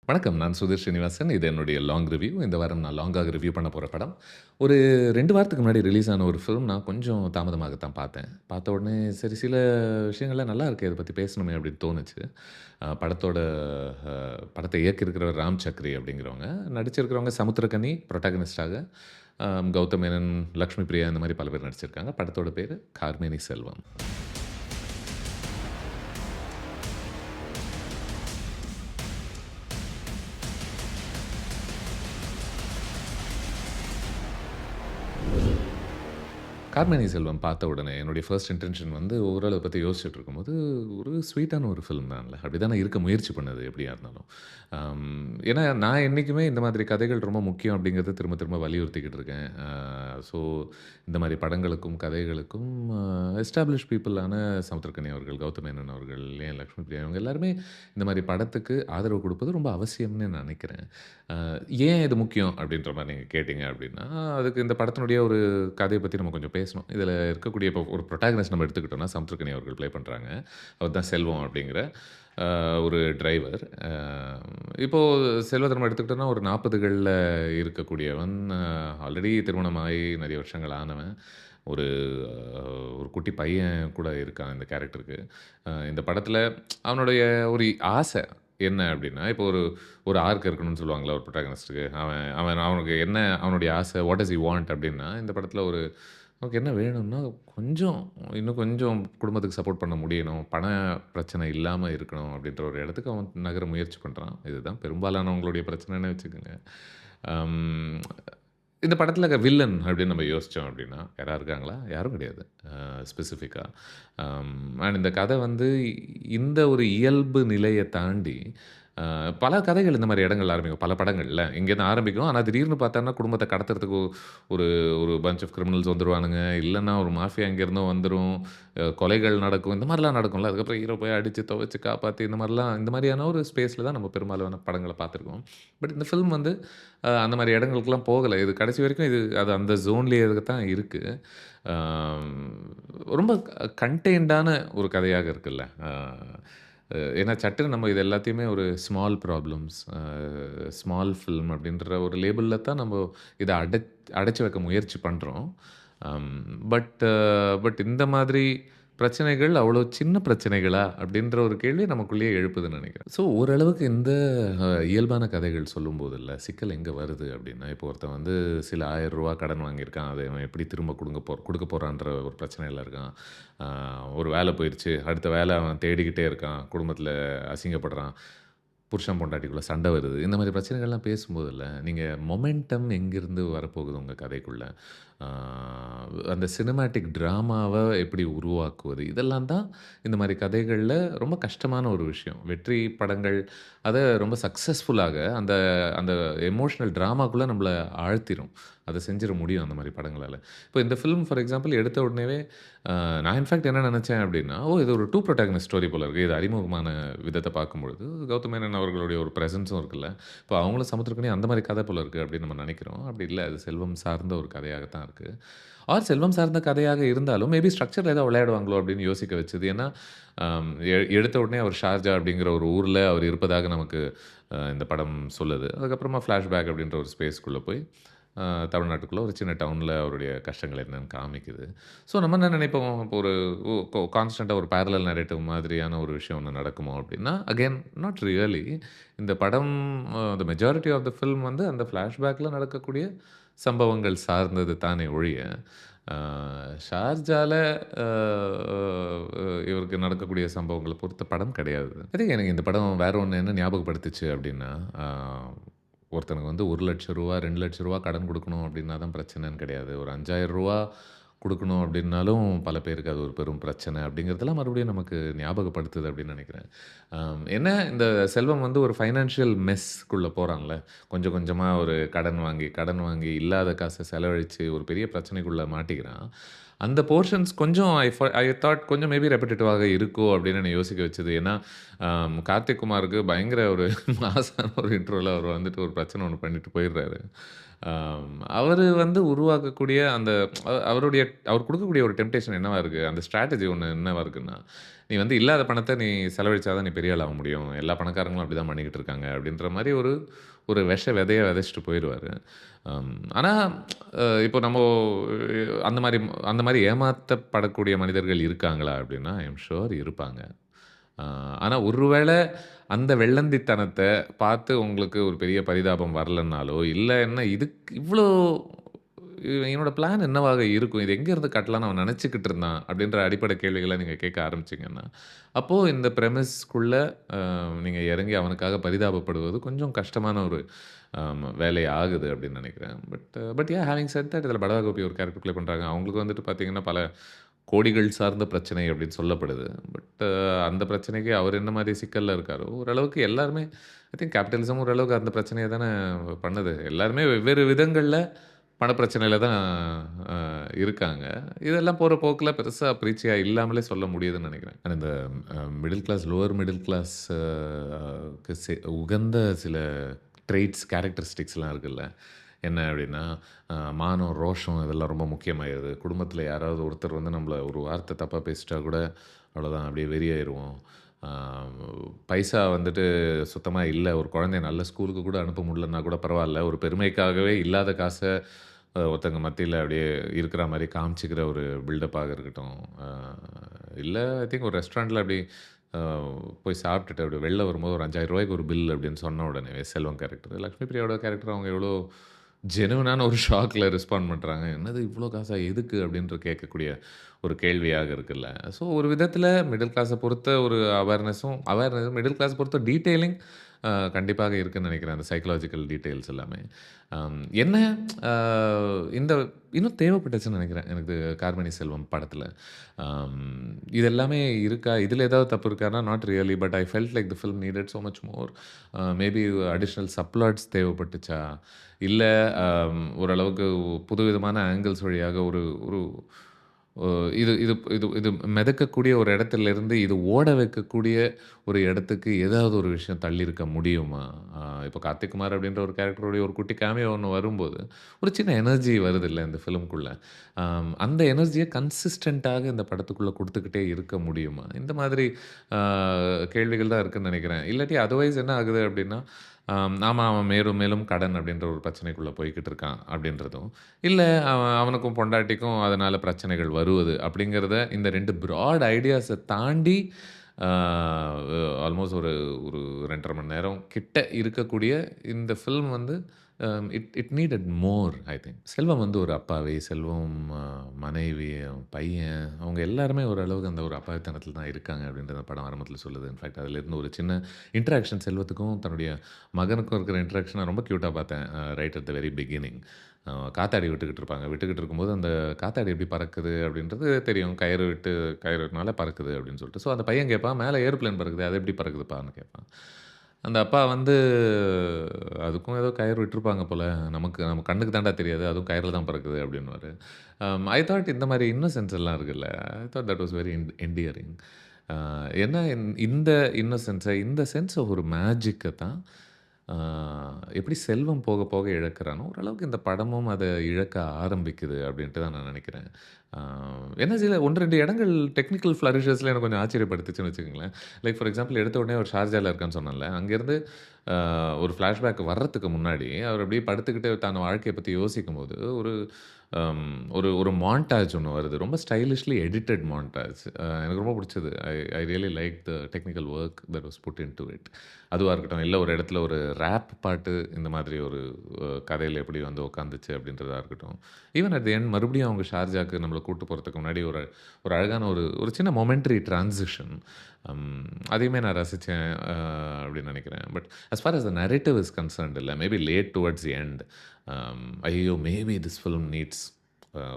வணக்கம். நான் சுதீர் ஸ்ரீனிவாசன். இது என்னுடைய லாங் ரிவ்யூ. இந்த வாரம் நான் லாங்காக ரிவ்யூ பண்ண போற படம். ஒரு 2 வாரத்துக்கு முன்னாடி ரிலீஸ் ஆன ஒரு ஃபில்ம் நான் கொஞ்சம் தாமதமாக தான் பார்த்தேன். பார்த்த உடனே சரி சில விஷயங்கள்லாம் நல்லா இருக்கே! இத பத்தி பேசணுமே அப்படின்னு தோணுச்சு. படத்தோட படத்த இயக்கியிருக்கிறவர் ராம் சக்ரி அப்படிங்கிறவங்க. நடிச்சிருக்கிறவங்க சமுத்திரக்கனி புரோட்டகனிஸ்ட்டாக, கௌதம் மேனன், லக்ஷ்மி பிரியா இந்த மாரி பல பேர் நடிச்சிருக்காங்க. படத்தோட பேரு கார்மேனி செல்வம். கார்மேனி செல்வம் பார்த்த உடனே என்னுடைய ஃபர்ஸ்ட் இன்டென்ஷன் வந்து ஓவரால் அத பத்தி யோசிச்சுட்டு இருக்கும்போது, ஒரு ஸ்வீட்டான ஒரு ஃபில்ம் தான்ல. அப்படிதானே இருக்க முயற்சி பண்ணுது எப்படியா இருந்தாலும். ஏன்னா நான் என்னைக்குமே இந்த மாதிரி கதைகள் ரொம்ப முக்கியம் அப்படிங்கிறத திரும்ப திரும்ப வலியுறுத்திக்கிட்டு இருக்கேன். ஸோ இந்த மாரி படங்களுக்கும், கதைகளுக்கும் எஸ்டாப்ளிஷ்ட் பீப்பிளான சமுத்திரக்கனி அவர்கள், கௌதம் மேனன் அவர்கள், ஏன் லக்ஷ்மி பிரியா இவங்க எல்லாருமே இந்த மாரி படத்துக்கு ஆதரவு குடுப்பது ரொம்ப அவசியம்னு நான் நினைக்கிறேன். அ ஏன் இது முக்கியம் அப்படின்ற மாரி நீங்க கேட்டீங்க அப்படின்னா, அதுக்கு இந்த படத்தினுடைய ஒரு கதைய பத்தி நம்ம கொஞ்சம் பேசணும். இதில இருக்கக்கூடிய இப்போ ஒரு புரோட்டாகனிஸ்ட் நம்ம எடுத்துக்கிட்டோம்னா, சமுத்திரக்கனி அவர்கள் ப்ளே பண்றாங்க. அவர் தான் செல்வம் அப்படிங்கிற ஒரு டிரைவர். இப்போ செல்வத்த நம்ம எடுத்துக்கிட்டோம்னா, ஒரு 40கள்ல இருக்கக்கூடியவன். ஆல்ரெடி திருமணமாகி நிறைய வருஷங்கள் ஆனவன். ஒரு ஒரு குட்டி பையன் கூட இருக்கான் இந்த கேரக்டருக்கு. இந்த படத்தில அவனுடைய ஒரு ஆசை என்ன அப்படின்னா, இப்போ ஒரு ஒரு ஆர்க் இருக்கணும்னு சொல்லுவாங்கல்ல ஒரு புரோட்டாகனிஸ்ட்க்கு. அவன் அவன் அவனுக்கு என்ன அவனுடைய ஆசை, வாட் டஸ் ஹி வாண்ட் அப்படின்னா, இந்த படத்தில ஒரு அவனுக்கு என்ன வேணும்னா, கொஞ்சம் இன்னும் கொஞ்சம் குடும்பத்துக்கு சப்போர்ட் பண்ண முடியணும். பண பிரச்சனை இல்லாம இருக்கணும் அப்படின்ற ஒரு இடத்துக்கு அவன் நகர முயற்சி பண்றான். இதுதான் பெரும்பாலானவங்களுடைய பிரச்சனைன்னே வச்சுக்கங்க. அம் இந்த படத்தில வில்லன் அப்படின்னு நம்ம யோசிச்சோம் அப்படின்னா, யாரா இருக்காங்களா? யாரும் கிடையாது. ஸ்பெசிஃபிக்கா. அண்ட் இந்த கதை வந்து இந்த ஒரு இயல்பு நிலைய தாண்டி, பல கதைகள் இந்த மாரி இடங்கள்ல ஆரம்பிக்கும். பல படங்கள்ல. இங்கேருந்து ஆரம்பிக்கும். ஆனா திடீர்னு பார்த்தோம்னா, குடும்பத்த கடத்துறதுக்கு ஒரு ஒரு பஞ்ச் ஆஃப் கிரிமினல்ஸ் வந்துருவானுங்க. இல்லன்னா ஒரு மாஃபியா எங்கேருந்தோ வந்துரும். கொலைகள் நடக்கும். இந்த மாரிலாம் நடக்கும்ல. அதுக்கப்புறம் ஹீரோ போய் அடிச்சு, துவைச்சு காப்பாத்தி இந்த மாரியான ஒரு ஸ்பேஸ்ல தான் நம்ம பெரும்பாலான படங்கள பார்த்துருக்கோம். பட் இந்த ஃபில்ம் வந்து அந்த மாரி இடங்களுக்குலாம் போகல. இது கடைசி வரைக்கும் அது அந்த ஜோன்லயே தான் இருக்கு. ஆம் ரொம்ப கன்டெய்ன்டான ஒரு கதையாக இருக்குல்ல. ஏன்னா சட்டுன்னு நம்ம இது எல்லாத்தையுமே ஒரு ஸ்மால் ப்ராப்ளம்ஸ், ஸ்மால் ஃபில்ம் அப்படின்ற ஒரு லேபிள்ல தான் நம்ம இத அடைச்சு வைக்க முயற்சி பண்றோம். அம் பட் பட் இந்த மாதிரி பிரச்சனைகள் அவ்வளோ சின்ன பிரச்சனைகளா? அப்படின்ற ஒரு கேள்வி நமக்குள்ளேயே எழுப்புதுன்னு நெனைக்கிறேன். ஸோ ஓரளவுக்கு இந்த இயல்பான கதைகள் சொல்லும்போதுல்ல, சிக்கல் எங்க வருது அப்படின்னா, இப்போ ஒருத்தன் வந்து சில ரூ. 1000 கடன் வாங்கியிருக்கான். அத அவன் எப்படி திரும்ப குடுக்க போறான்ற ஒரு பிரச்சனையில இருக்கான். ஆ ஒரு வேலை போயிருச்சு. அடுத்த வேலை அவன் தேடிக்கிட்டே இருக்கான். குடும்பத்தில அசிங்கப்படுறான். புருஷன் பொண்டாட்டிக்குள்ள சண்டை வருது. இந்த மாரி பிரச்சனைகள்லாம் பேசும்போதுல்ல, நீங்க மொமெண்டம் எங்கிருந்து வரப்போகுது உங்க கதைக்குள்ள? ஆ அந்த சினிமேட்டிக் டிராமாவ எப்படி உருவாக்குவது? இதெல்லாம் தான் இந்த மாரி கதைகள்ல ரொம்ப கஷ்டமான ஒரு விஷயம். வெற்றி படங்கள் அத ரொம்ப சக்சஸ்ஃபுல்லாக அந்த அந்த எமோஷனல் டிராமாக்குள்ள நம்மள ஆழ்த்திரும். அத செஞ்சிர முடியும் அந்த மாரி படங்களால. இப்போ இந்த ஃபில்ம் ஃபார் எக்ஸாம்பிள் எடுத்த உடனேவே நான் இன்ஃபாக்ட் என்ன நெனச்சேன் அப்டின்னா, இது ஒரு 2 புரோட்டகனிஸ்ட் ஸ்டோரி போல இருக்கு. இது அறிமுகமான விதத்த பார்க்கும்பொழுது, கௌதம் மேனன் அவர்களுடைய ஒரு பிரசன்ஸும் இருக்குல்ல. இப்போ அவங்களும் சமுத்திரக்கனி அந்த மாரி கதை போல இருக்கு அப்டின்னு நம்ம நெனைக்கிறோம். அப்டி இல்ல. அது செல்வம் சார்ந்த ஒரு கதையாக தான் இருக்கு. செல்வம் சார்ந்த கதையாக இருந்தாலும், மேபி ஸ்ட்ரக்சர்ல ஏதோ விளையாடுவாங்களோ அப்டின்னு யோசிக்க வச்சது. ஏன்னா, எடுத்த உடனே அவர் ஷார்ஜா அப்டிங்கிற ஒரு ஊர்ல அவர் இருப்பதாக நமக்கு இந்த படம் சொல்லுது. அதுக்கப்புறமா ஃப்ளாஷ்பேக் அப்டின்ற ஒரு ஸ்பேஸ்க்குள்ள போய் அ தமிழ்நாட்டுக்குள்ள ஒரு சின்ன டவுன்ல அவருடைய கஷ்டங்கள் என்னன்னு காமிக்குது. ஸோ நம்ம என்ன நினைப்போம், இப்போ ஒரு கான்ஸ்டன்ட்டா ஒரு பேரலல் நரேட்டிவ் மாதிரியான ஒரு விஷயம் ஒண்ணு நடக்குமோ அப்டின்னா, அகைன் நாட் ரியலி. இந்த படம் the majority of the film வந்து அந்த ஃப்ளாஷ்பேக்ல நடக்கக்கூடிய சம்பவங்கள் சார்ந்தது தானே ஒழிய, அ ஷார்ஜால அ இவருக்கு நடக்கக்கூடிய சம்பவங்கள பொறுத்த படம் கிடையாது. ஐ திங்க் எனக்கு இந்த படம் வேற ஒண்ணு என்ன ஞாபகப்படுத்துச்சு அப்டின்னா, அ ஒருத்தனுக்கு வந்து ரூ. 1,00,000 ரூ. 2,00,000 கடன் குடுக்கணும் அப்டின்னா தான் பிரச்சனைன்னு கிடையாது. ஒரு ரூ. 5,000 குடுக்கணும் அப்டின்னாலும் பல பேருக்கு அது ஒரு பெரும் பிரச்சனை அப்டிங்கிறதெல்லாம் மறுபடியும் நமக்கு ஞாபகப்படுத்துது அப்டின்னு நெனைக்கிறேன். என்ன இந்த செல்வம் வந்து ஒரு ஃபைனான்ஷியல் மெஸ்க்குள்ள போறான்ல. கொஞ்சம் கொஞ்சமா ஒரு கடன் வாங்கி இல்லாத காச செலவழிச்சு ஒரு பெரிய பிரச்சனைக்குள்ள மாட்டிக்கிறான். அந்த போர்ஷன்ஸ் கொஞ்சம் ஐ தாட் கொஞ்சம் மேபி ரெப்பிட்டிட்டிவாக இருக்கோ அப்டின்னு என்ன யோசிக்க வச்சது. ஏன்னா, கார்த்திக் குமாருக்கு பயங்கர ஒரு மாஸான ஒரு இன்ட்ரோல அவர் வந்துட்டு ஒரு பிரச்சனை ஒண்ணு பண்ணிட்டு போயிடுறாரு. அவரு வந்து உருவாக்கக்கூடிய அந்த அவர் குடுக்கக்கூடிய ஒரு டெம்ப்டேஷன் என்னவா இருக்கு? அந்த ஸ்ட்ராட்டஜி ஒண்ணு என்னவா இருக்குன்னா, நீ வந்து இல்லாத பணத்த நீ செலவழிச்சா தான் நீ பெரிய ஆள் ஆக முடியும். எல்லா பணக்காரங்களும் அப்படிதான் பண்ணிக்கிட்டு இருக்காங்க." அப்படின்ற மாரி ஒரு ஒரு விதைய விதைச்சுட்டு போயிருவாரு. ஆனா இப்போ அந்த மாரி ஏமாத்தப்படக்கூடிய மனிதர்கள் இருக்காங்களா அப்படின்னா, ஐ அம் ஷூர் இருப்பாங்க. அ ஆனா ஒருவேள அந்த வெள்ளந்தித்தனத்த பார்த்து உங்களுக்கு ஒரு பெரிய பரிதாபம் வரலன்னாலோ, இல்ல என்ன இதுக்கு இவ்ளோ இவனோட பிளான் என்னவாக இருக்கும்? இது எங்கேருந்து கட்டலான்னு அவன் நெனச்சுக்கிட்டு இருந்தான், அப்படின்ற அடிப்படை கேள்விகள நீங்க கேட்க ஆரம்பிச்சீங்கன்னா, அப்போ இந்த ப்ரெமிஸ்க்குள்ள நீங்க இறங்கி அவனுக்காக பரிதாபப்படுவது கொஞ்சம் கஷ்டமான ஒரு வேலை ஆகுது அப்படின்னு நெனைக்கிறேன். பட் ஹேவிங் செட் தட் இதில படா கோபி ஒரு கேரக்டர் ப்ளே பண்றாங்க. அவங்களுக்கு வந்துட்டு பார்த்தீங்கன்னா, பல கோடிகள் சார்ந்த பிரச்சனை அப்படின்னு சொல்லப்படுது. அந்த பிரச்சனைக்கு அவர் என்ன மாரி சிக்கல்ல இருக்காரோ, ஓரளவுக்கு எல்லாருமே ஐ திங்க் கேபிட்டலிசம் ஓரளவுக்கு அந்த பிரச்சனைய தானே பண்ணுது. எல்லாருமே வெவ்வேறு விதங்கள்ல பணப்பிரச்சனையில தான் அ இருக்காங்க. இதெல்லாம் போற போக்குல பெருசா பிரீச்சியா இல்லாமலே சொல்ல முடியுதுன்னு நெனைக்கிறேன். ஆனா இந்த middle class, lower middle class க்கு உகந்த சில ட்ரெய்ட்ஸ், கேரக்டரிஸ்டிக்ஸ்லாம் இருக்குல்ல. என்ன அப்டின்னா, மானம், ரோஷம் இதெல்லாம் ரொம்ப முக்கியமாயிருது. குடும்பத்தில யாராவது ஒருத்தர் வந்து நம்மள ஒரு வார்த்தை தப்பா பேசிட்டா கூட, அவ்வளோதான் அப்படியே வெறியாயிருவோம். ஆ பைசா வந்துட்டு சுத்தமா இல்ல. ஒரு குழந்தைய நல்ல ஸ்கூலுக்கு கூட அனுப்ப முடியலன்னா கூட பரவால்ல. ஒரு பெருமைக்காகவே இல்லாத காச ஒருத்தங்க மத்தியில அப்படியே இருக்கிற மாரி காமிச்சுக்கிற ஒரு பில்டப்பாக இருக்கட்டும். இல்ல ஐ திங்க் ஒரு ரெஸ்டாரண்ட்ல அப்படி அ போய் சாப்பிட்டுட்டு அப்படி வெளில வரும்போது ஒரு ரூ. 5,000க்கு ஒரு பில் அப்படின்னு சொன்ன உடனே செல்வம் கேரக்டர். லட்சுமி பிரியாவோட கேரக்டர் அவங்க எவ்வளோ ஜெனுவினான ஒரு ஷாக்ல ரெஸ்பாண்ட் பண்றாங்க. "என்னது இவ்ளோ காசா? எதுக்கு?" அப்படின்ற கேட்கக்கூடிய ஒரு கேள்வியாக இருக்குல்ல. ஸோ ஒரு விதத்தில மிடில் கிளாஸ பொறுத்த ஒரு அவேர்னஸ் மிடில் கிளாஸ் பொறுத்த டீட்டெயிலிங் கண்டிப்பாக இருக்குன்னு நெனைக்கிறேன். அந்த சைக்காலஜிக்கல் டீட்டெயில்ஸ் எல்லாமே. என்ன அ இந்த இன்னும் தேவைப்பட்டுச்சுன்னு நெனைக்கிறேன். எனக்கு கார்மணி செல்வம் படத்தில. இது எல்லாமே இருக்கா? இதில ஏதாவது தப்பு இருக்கான்னா, not really. But I felt like the film needed so much more. Maybe additional subplots தேவைப்பட்டுச்சா? இல்ல ஓரளவுக்கு புதுவிதமான ஆங்கிள்ஸ் வழியாக ஒரு ஒரு ஒ இது இது இது இது மிதக்கக்கூடிய ஒரு இடத்திலிருந்து, இது ஓட வைக்கக்கூடிய ஒரு இடத்துக்கு ஏதாவது ஒரு விஷயம் தள்ளியிருக்க முடியுமா? இப்போ கார்த்திக் குமார் அப்படின்ற ஒரு கேரக்டருடைய ஒரு குட்டி கேமியோ ஒண்ணு வரும்போது, ஒரு சின்ன எனர்ஜி வருதுல்ல இந்த ஃபிலிம்க்குள்ள. அந்த எனர்ஜிய கன்சிஸ்டன்ட்டாக இந்த படத்துக்குள்ள குடுத்துக்கிட்டே இருக்க முடியுமா? இந்த மாதிரி அ கேள்விகள் தான் இருக்குன்னு நெனைக்கிறேன். இல்லாட்டி அதர்வைஸ் என்ன ஆகுது அப்படின்னா, ஆமா அவன் மேலும் மேலும் கடன் அப்படின்ற ஒரு பிரச்சனைக்குள்ள போய்க்கிட்டு இருக்கான் அப்படின்றதும், இல்ல அவனுக்கும் பொண்டாட்டிக்கும் அதனால பிரச்சனைகள் வருவது அப்படிங்கிறத இந்த 2 பிராட் ஐடியாஸ தாண்டி ஆ ஆல்மோஸ்ட் ஒரு ஒரு 2 1/2 மணி நேரம் கிட்ட இருக்கக்கூடிய இந்த ஃபில்ம் வந்து it it needed more I think. Selvam வந்து ஒரு அப்பாவி, செல்வம் மனைவி, அவன் பையன் அவங்க எல்லாருமே ஓரளவுக்கு அந்த ஒரு அப்பாவித்தனத்தில தான் இருக்காங்க அப்படின்றத படம் ஆரம்பத்தில சொல்லுது. இன்ஃபாக்ட் அதிலிருந்து ஒரு சின்ன இன்டராக்ஷன் செல்வத்துக்கும் தன்னுடைய மகனுக்கும் இருக்கிற இன்டராக்ஷன் நான் ரொம்ப கியூட்டா பார்த்தேன். Right at the very beginning. காத்தாடி விட்டுக்கிட்டு இருப்பாங்க. விட்டுக்கிட்டு இருக்கும்போது, அந்த காத்தாடி எப்படி பறக்குது அப்படின்றது தெரியும். கயிறுனால பறக்குது அப்படின்னு சொல்லிட்டு. ஸோ அந்த பையன் கேட்பான், "மேல ஏரோப்ளேன் பறக்குதே, அது எப்படி பறக்குதுப்பான்னு?" கேட்பான். அந்த அப்பா வந்து, "அதுக்கும் ஏதோ கயிறு விட்டுருப்பாங்க போல. நம்ம கண்ணுக்கு தான்டா தெரியாது. அதுவும் கயிறுல தான் பறக்குது" அப்படின்னுவாரு. ஐ தாட் இந்த மாரி இன்னசென்ஸ் எல்லாம் இருக்குல்ல. I thought that was very endearing. அ ஏன்னா இந்த இன்னசென்ஸ இந்த சென்ஸ் ஆஃப் ஒரு மேஜிக்க தான் ஆ எப்படி செல்வம் போக போக இழக்கிறானோ, ஓரளவுக்கு இந்த படமும் அத இழக்க ஆரம்பிக்குது அப்படின்ட்டு தான் நான் நெனைக்கிறேன். ஆ என்ன சில 1, 2 இடங்கள் டெக்னிக்கல் ஃப்ளரிஷஸ்ல எனக்கு கொஞ்சம் ஆச்சரியப்படுத்துச்சுன்னு வச்சுக்கங்களேன். லைக் ஃபார் எக்ஸாம்பிள் எடுத்த உடனே அவர் ஷார்ஜால இருக்கான்னு சொன்னேன்ல. அங்கேருந்து ஒரு ஃப்ளாஷ்பேக் வர்றதுக்கு முன்னாடி, அவர் அப்படியே படுத்துக்கிட்டு தன் வாழ்க்கைய பத்தி யோசிக்கும்போது, ஒரு ஒரு ஒரு மான்டாஜ் ஒண்ணு வருது. ரொம்ப ஸ்டைலிஷ்லி எடிட்டட் மான்டாஜ். எனக்கு ரொம்ப புடிச்சது. I really like the technical work that was put into it. அதுவா இருக்கட்டும், இல்ல ஒரு இடத்துல ஒரு ராப் பாட்டு இந்த மாதிரி ஒரு கதையில எப்படி வந்து உட்காந்துச்சு அப்படின்றதா இருக்கட்டும். ஈவன் அட் தி எண்ட் மறுபடியும் அவங்க ஷார்ஜாக்கு நம்மள கூட்டு போறதுக்கு முன்னாடி ஒரு ஒரு அழகான ஒரு ஒரு சின்ன மொமெண்டரி டிரான்சிஷன். அதையுமே நான் ரசிச்சேன் அப்படின்னு நினைக்கிறேன். But as far as the narrative is concerned இல்ல. Maybe late towards the end ஐயய்யோ! மேபி திஸ் ஃபில்ம் நீட்ஸ்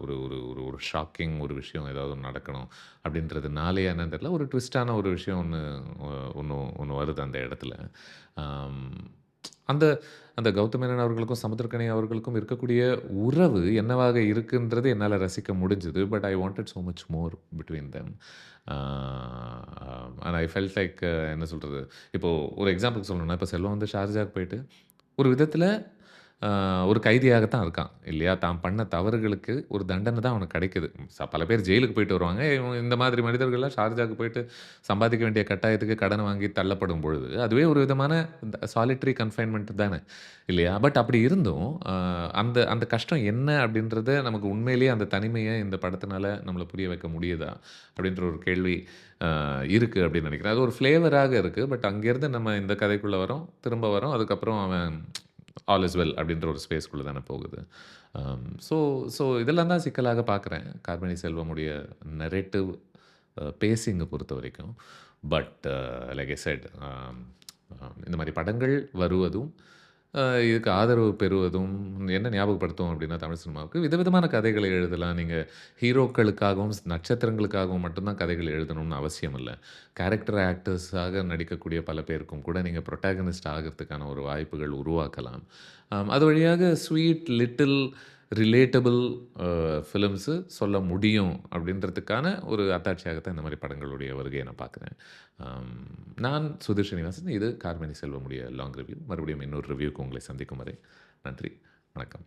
ஒரு ஒரு ஒரு ஒரு ஷாக்கிங் ஒரு விஷயம் ஏதாவது ஒண்ணு நடக்கணும். அப்படின்றதுனாலயா என்னன்னு தெரியல. ஒரு ட்விஸ்ட்டான ஒரு விஷயம் ஒண்ணு ஒண்ணு வருது அந்த இடத்துல. அம் அந்த அந்த கௌதம் மேனன் அவர்களுக்கும், சமுத்திரக்கனி அவர்களுக்கும் இருக்கக்கூடிய உறவு என்னவாக இருக்குன்றது என்னால ரசிக்க முடிஞ்சது. But I wanted so much more between them. Ah and I felt like என்ன சொல்றது? இப்போ ஒரு எக்ஸாம்பிள் சொல்லணும்னா, இப்ப செல்வம் வந்து ஷார்ஜாக்கு போயிட்டு, ஒரு விதத்தில ஒரு கைதியாகத்தான் இருக்கான் இல்லையா? தான் பண்ண தவறுகளுக்கு ஒரு தண்டனை தான் அவனுக்கு கிடைக்குது. பல பேர் ஜெயிலுக்கு போயிட்டு வருவாங்க. இவங்க இந்த மாதிரி மனிதர்கள்லாம் ஷார்ஜாக்கு போயிட்டு சம்பாதிக்க வேண்டிய கட்டாயத்துக்கு கடன் வாங்கி தள்ளப்படும் பொழுது, அதுவே ஒரு விதமான சாலிட்டரி கன்ஃபைன்மென்ட் தானே இல்லையா? பட் அப்படி இருந்தும், அந்த அந்த கஷ்டம் என்ன அப்படின்றத நமக்கு உண்மையிலேயே அந்த தனிமைய இந்த படத்தினால நம்மள புரிய வைக்க முடியுதா? அப்படின்ற ஒரு கேள்வி இருக்கு அப்படின்னு நினைக்கிறேன். அது ஒரு ஃப்ளேவராக இருக்கு. பட் அங்கேருந்து நம்ம இந்த கதைக்குள்ள வரோம், திரும்ப வரோம். அதுக்கப்புறம் அவன் ஆல் இஸ் வெல் அப்படின்ற ஒரு ஸ்பேஸ்க்குள்ள தானே போகுது. ஸோ ஸோ இதெல்லாம் தான் சிக்கலாக பார்க்குறேன். கார்மேனி செல்வமுடைய நரேட்டிவ் பேசிங்க பொறுத்தவரைக்கும். பட் லைக் ஐ செட் இந்த மாரி படங்கள் வருவதும், இதுக்கு ஆதரவு பெறுவதும் என்ன ஞாபகப்படுத்தும் அப்படின்னா, தமிழ் சினிமாவுக்கு விதவிதமான கதைகளை எழுதலாம். நீங்க ஹீரோக்களுக்காகவும், நட்சத்திரங்களுக்காகவும் மட்டும் தான் கதைகள் எழுதணும்னு அவசியம் இல்ல. கேரக்டர் ஆக்டர்ஸாக நடிக்கக்கூடிய பல பேருக்கும் கூட நீங்க புரோட்டாகனிஸ்ட் ஆகறதுக்கான ஒரு வாய்ப்புகள் உருவாக்கலாம். அது வழியாக ஸ்வீட், லிட்டில், ரிலேட்டபிள் ஃபிலிம்ஸு சொல்ல முடியும் அப்படின்றதுக்கான ஒரு அத்தாட்சியாகத்தான் இந்த மாரி படங்களுடைய வருகைய நான் பார்க்குறேன். அம் நான் சுதீர் ஸ்ரீனிவாசன். இது கார்மேனி செல்வமுடைய லாங் ரிவ்யூ. மறுபடியும் இன்னொரு ரிவ்யூக்கு உங்களை சந்திக்கும் வரை நன்றி. வணக்கம்.